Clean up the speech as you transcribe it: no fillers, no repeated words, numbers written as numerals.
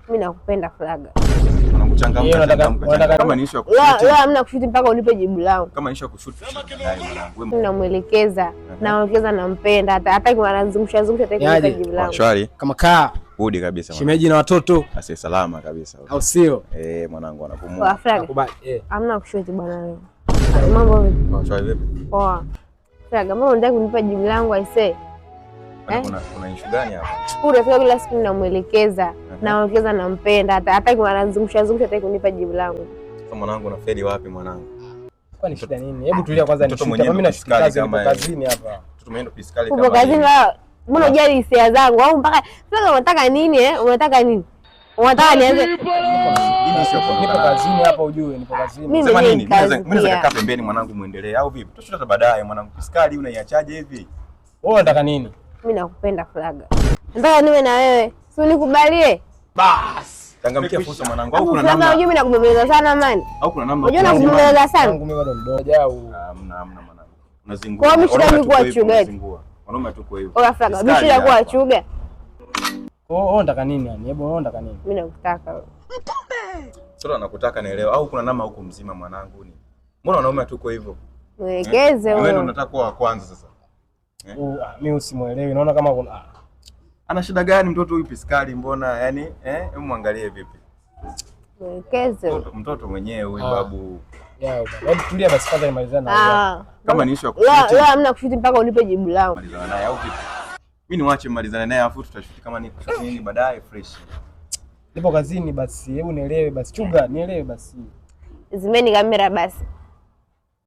Mimi nakupenda Flaga. Unamchangamka kama niisha kushuti. Leo hamna kushuti mpaka unipe jibu langu. Kama niisha kushuti baadaye mwanangu. Mimi namuelekeza, naongeza nampenda hata kwa anazungusha hata kunipa jibu langu. Shwari. Kama kaa. Hudi kabisa. Shemeji na watoto. Asi salama kabisa. Au sio? Mwanangu anapumua. Flaga. Hamna kushuti bwana leo. Mambo vipi? Shwari vipi? Poa. Flaga, mbona unataka kunipa jibu langu aisee? Kuna issue gani hapa? Unafika kila siku namuelekeza, naongeza nampenda hata kwa anazungusha hata kunipa jibu langu. Sasa mwanangu unafeli wapi mwanangu? Kwa ni shida nini? Hebu tulia kwanza nishuka. Mimi nashika kazi hapa. Kazini hapa. Mtoto mwenyewe piskali kama. Uko kazini mbona hujali hisia zangu au mpaka sasa unataka nini Unataka nini? Unataka nianze? Nipo kazini hapa ujue, nipo kazini. Sema nini? Mimi naweza kukaa pembeni mwanangu muendelee au vipi? Tutashuta baadaye mwanangu. Piskali unaiachaje hivi? Wewe unataka nini? Mimi nakupenda Flaga. Nataka niwe na wewe. Si unikubalie? Bas. Changamkia fursa mwanangu. Au kuna namna? Unajua mimi nakubembeleza sana man. Au kuna namna? Unajua nakubembeleza sana. Mimi bado mdogo au. Hamna mwanangu. Unazingua. Kwa mimi shida ni kuwa chuga. Wanaume tuko hivyo. Oya Flaga, mimi shida kuwa chuga. Wewe unataka nini yani? Hebu wewe unataka nini? Mimi nakutaka wewe. Sasa nakutaka naelewa au kuna namna huko mzima mwanangu ni. Mbona wanaume tuko hivyo? Mwelekeze wewe. Wewe ndio unataka kuwa wa kwanza sasa. Mimi usimuelewi. Naona kama kuna ana shida gani mtoto huyu piskali mbona yani hebu muangalie vipi? Mwelekeze. Mtoto mwenyewe huyu babu. Hebu tulia basi kwanza nimalizane na kama ni issue ya kushuti. Leo hamna kushuti mpaka unipe jibu langu. Malizana naye au vipi? Mimi niwache malizane naye afu tutashuti kama ni kushuti nini baadaye fresh. Nipo kazini basi. Hebu nielewe basi. Chuga, nielewe basi. Zimeni kamera basi.